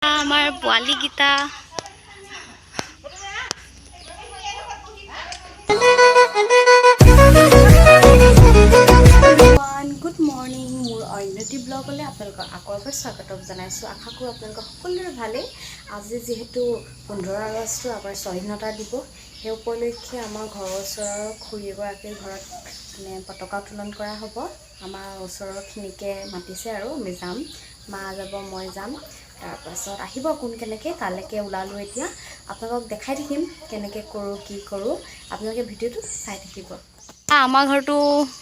আমাৰ পোৱালীকেইটা good morning. মোৰ অন্যটি ব্লগলৈ আপোনালোকক আকৌ এবাৰ স্বাগতম জনাইছোঁ। আশা কৰোঁ আপোনালোকৰ সকলোৰে ভালেই। আজি যিহেতু 15 আগষ্ট আমাৰ স্বাধীনতা দিৱস, সেই উপলক্ষে আমাৰ ঘৰৰ ওচৰৰ খুৰী এগৰাকীৰ ঘৰত পতাকা উত্তোলন কৰা হ'ব। আমাৰ ওচৰৰখিনিকে মাতিছে আৰু আমি যাম, মা যাব, মই যাম। তাৰপাছত আহিব কোন কেনেকৈ তালৈকে ওলালোঁ। এতিয়া আপোনালোকক দেখাই থাকিম কেনেকৈ কৰোঁ, কি কৰোঁ। আপোনালোকে ভিডিঅ'টো চাই থাকিব। আমাৰ ঘৰটো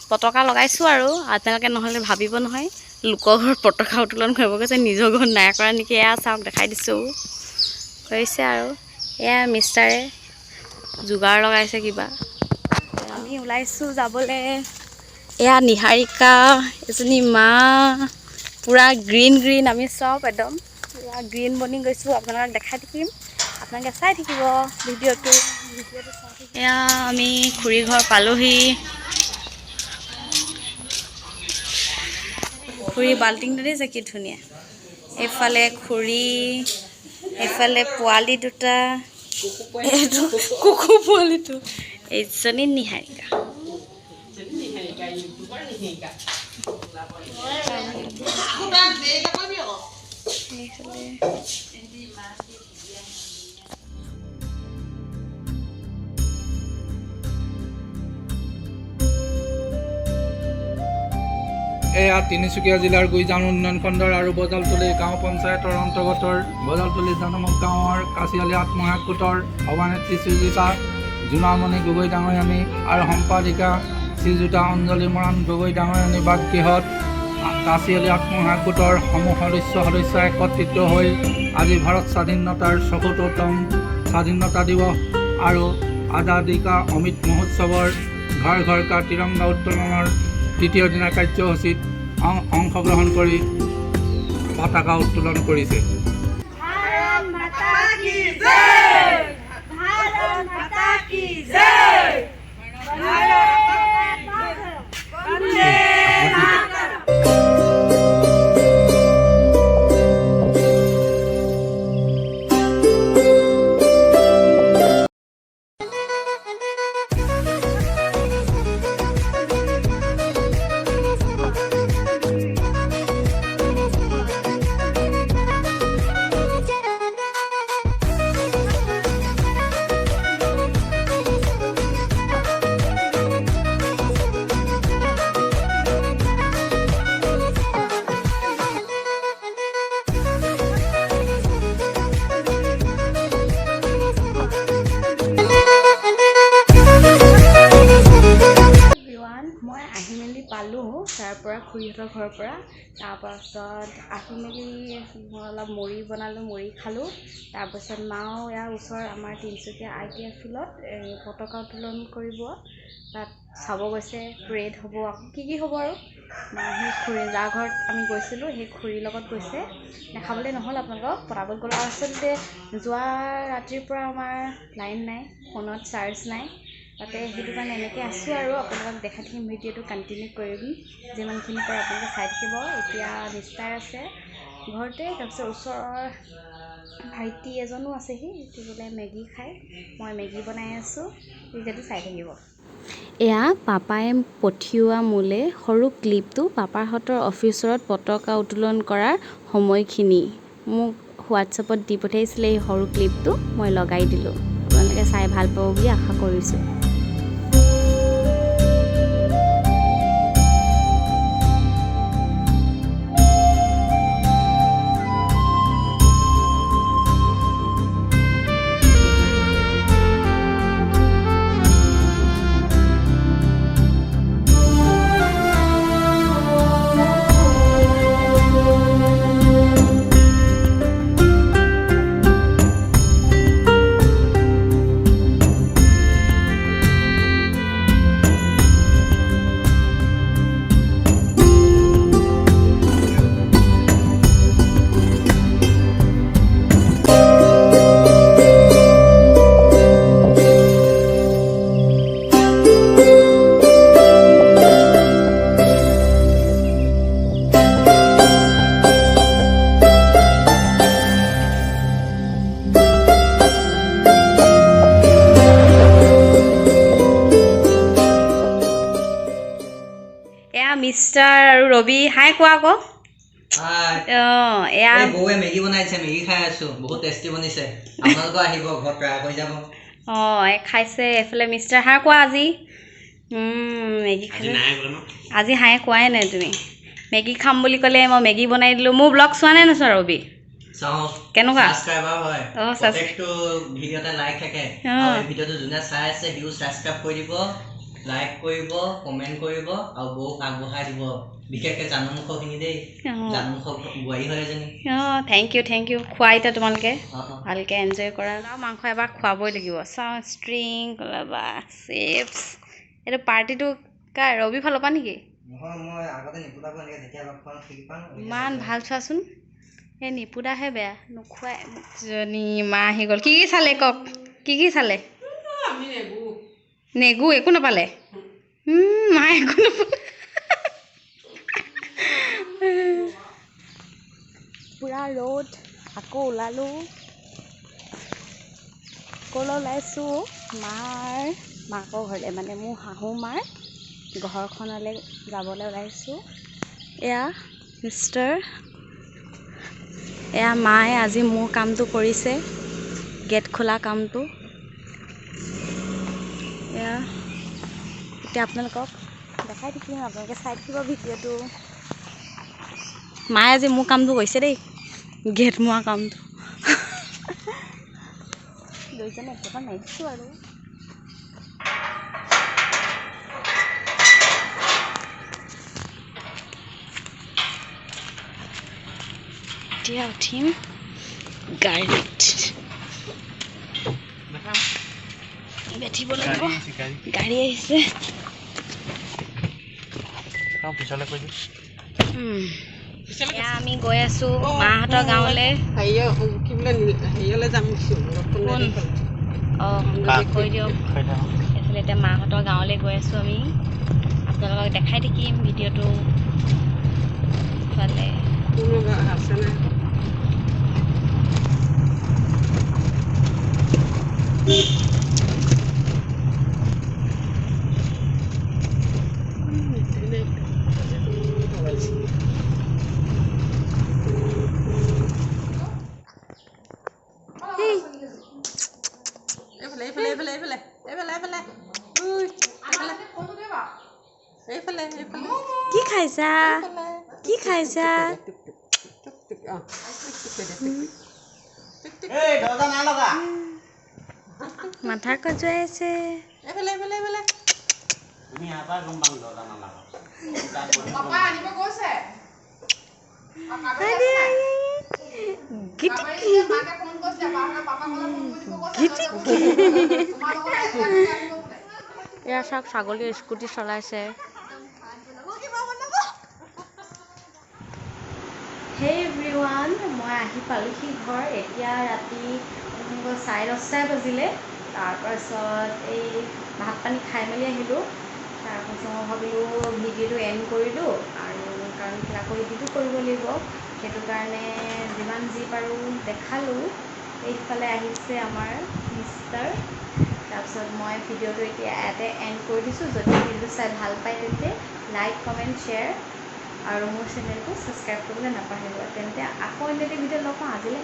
পতাকা লগাইছোঁ আৰু আপোনালোকে নহ'লে ভাবিব নহয় লোকৰ ঘৰত পতাকা উত্তোলন কৰিব গৈছে, নিজৰ ঘৰত নাই কৰা নেকি। এয়া চাওক, দেখাই দিছোঁ কৰিছে আৰু এয়া মিষ্টাৰে যোগাৰ লগাইছে কিবা। আমি ওলাইছোঁ যাবলৈ। এয়া নিহাৰিকা এজনী মা, পূৰা গ্ৰীণ গ্ৰীণ আমি চব একদম পূৰা গ্ৰীণ বনি গৈছোঁ। আপোনালোকক দেখাই থাকিম, আপোনালোকে চাই থাকিব ভিডিঅ'টো। এয়া আমি খুৰী ঘৰ পালোহি। খুৰী বাল্টিংটো দিছে কি ধুনীয়া। এইফালে খুৰী, এইফালে পোৱালি দুটা, এইটো কুকুৰ পোৱালিটো, এইজনী নিহাৰিকা। এয়া তিনিচুকীয়া জিলাৰ গুইজান উন্নয়ন খণ্ডৰ আৰু বজালতলী গাঁও পঞ্চায়তৰ অন্তৰ্গতৰ বজালতলী জনমুখ গাঁৱৰ কাছিয়ালী আত্মসহায়ক গোটৰ সভানেত্ৰী শ্ৰীযুতা জোনামণি গগৈ ডাঙৰীয়ানী আৰু সম্পাদিকা শ্ৰীযুতা অঞ্জলি মৰাণ গগৈ ডাঙৰীয়ানী বাসগৃহত কাছিয়ালী আত্মসহায়ক গোটৰ সমূহ সদস্য একত্ৰিত হৈ আজি ভাৰত স্বাধীনতাৰ ৭৪তম স্বাধীনতা দিৱস আৰু আজাদী কা অমৃত মহোৎসৱৰ ঘৰ ঘৰ কা তিৰংগা উত্তোলনৰ তৃতীয় দিনা কাৰ্যসূচীত অংশগ্ৰহণ কৰি পতাকা উত্তোলন কৰিছে। भारत माता की जय, भारत माता की जय, भारत वंदे मातरम। মই আহি মেলি পালোঁ তাৰ পৰা খুৰীহঁতৰ ঘৰৰ পৰা। তাৰপাছত আহি মেলি মই অলপ মুড়ি বনালোঁ, মুড়ি খালোঁ। তাৰপাছত মাও ইয়াৰ ওচৰৰ আমাৰ তিনিচুকীয়া ITI ফিল্ডত পতাকা উত্তোলন কৰিব, তাত চাব গৈছে। প্ৰেড হ'ব, আকৌ কি হ'ব আৰু সেই খুৰী যাৰ ঘৰত আমি গৈছিলোঁ সেই খুৰীৰ লগত গৈছে। দেখাবলৈ নহ'ল আপোনালোকক, পতাকাত গ'লোঁ। আচলতে যোৱা ৰাতিৰ পৰা আমাৰ লাইন নাই, ফোনত চাৰ্জ নাই, তাতে সেইটো কাৰণে এনেকৈ আছোঁ আৰু আপোনালোকক দেখাই থাকিম। ভিডিঅ'টো কণ্টিনিউ কৰিম, যিমানখিনি পাৰে আপোনালোকে চাই থাকিব। এতিয়া মিষ্টাৰ আছে ঘৰতে, তাৰপিছত ওচৰৰ ভাইটি এজনো আছেহি, সেইটো বোলে মেগী খায়। মই মেগী বনাই আছোঁ, ভিডিঅ'টো চাই থাকিব। এয়া পাপাই পঠিওৱা মোলৈ সৰু ক্লিপটো, পাপাহঁতৰ অফিচত পতাকা উত্তোলন কৰাৰ সময়খিনি মোক হোৱাটছএপত দি পঠিয়াইছিলে। এই সৰু ক্লিপটো মই লগাই দিলোঁ, আপোনালোকে চাই ভাল পাব বুলি আশা কৰিছোঁ। মিষ্টাৰ আৰু ৰবি হাই কোৱা আকৌ এয়া বৌয়ে মেগী বনাইছে মেগী খাই আছো বহুত টেষ্টি বনিছে আপোনালোকে আহিব ঘৰত ট্ৰাই কৰি যাব এই খাইছে এফালে মিষ্টাৰ হাই কোৱা আজি মেগী খালে আজি হাই কোৱাই নাই তুমি মেগী খাম বুলি ক'লে মই মেগী বনাই দিলোঁ মোৰ ব্লগ চোৱা নাই নোচোৱা ৰবি চাওঁ কেনেকুৱা সাবস্ক্ৰাইবাৰ হয় প্ৰত্যেকটো ভিডিঅ'তে লাইক থাকে আৰু এই ভিডিঅ'টো যোনে চাই আছে হিউ সাবস্ক্ৰাইব কৰি দিব লাইক কৰিব কমেন্ট কৰিব আৰু বৌক আগবঢ়াই দিব বিশেষকৈ জানুমুখখিনি দেই জানুমুখ বোৱাৰী হয় এজনী থেংক ইউ খোৱা এতিয়া তোমালোকে ভালকৈ এনজয় কৰা মাংস এবাৰ খুৱাবই লাগিব চাওঁ ষ্ট্ৰিং বা চিপছ এইটো পাৰ্টিটো কাৰ ৰবি ফালৰ পৰা নেকি ইমান ভাল চোৱাচোন এই নিপুদাহে বেয়া নোখোৱাই জনী মা আহি গ'ল কি চালে কওক কি চালে নেগু একো নাপালে মা একো নাপালে পুৰা ৰ'দ আকৌ ওলালোঁ ক'লৈ ওলাইছোঁ মাকৰ ঘৰলৈ মানে মোৰ শাহু মাৰ ঘৰখনলৈ যাবলৈ ওলাইছোঁ এয়া মিষ্টাৰ এয়া মায়ে আজি মোৰ কামটো কৰিছে গেট খোলা কামটো এয়া এতিয়া আপোনালোকক দেখাই থাকিম আপোনালোকে চাই থাকিব ভিডিঅ'টো মায়ে আজি মোৰ কামটো কৰিছে দেই গেট মৰা কামটো দুইজনে একেবাৰে মাৰিছোঁ আৰু এতিয়া উঠিম গাড়ীত বেঠিব লাগিব গাড়ী আহিছে আমি গৈ আছো মাহঁতৰ গাঁৱলৈ কৈ দিয়ক এইফালে এতিয়া মাহঁতৰ গাঁৱলৈ গৈ আছো আমি আপোনালোকক দেখাই থাকিম ভিডিঅ'টো ইফালে কি খাইছা মাথা খজুৱাই আছে এয়া চাওক ছাগলী স্কুটি চলাইছে হেই এভৰিৱান মই আহি পালোহি ঘৰ এতিয়া ৰাতি 10:30 বাজিলে তাৰপাছত এই ভাত পানী খাই মেলি আহিলোঁ তাৰপাছত মই ভাবিলোঁ ভিডিঅ'টো এণ্ড কৰিলোঁ আৰু কাৰণ আকৌ এডিটো কৰিব লাগিব সেইটো কাৰণে যিমান যি পাৰোঁ দেখালোঁ এইফালে আহিছে আমাৰ মিষ্টাৰ তাৰপিছত মই ভিডিঅ'টো এতিয়া ইয়াতে এণ্ড কৰি দিছোঁ যদি ভিডিঅ'টো চাই ভাল পায় তেন্তে লাইক কমেণ্ট শ্বেয়াৰ আৰু মোৰ চেনেলটো ছাবস্ক্ৰাইব কৰিবলৈ নাপাহৰিব তেন্তে আকৌ অন্য এটা ভিডিঅ' লগ পাওঁ আজিলৈ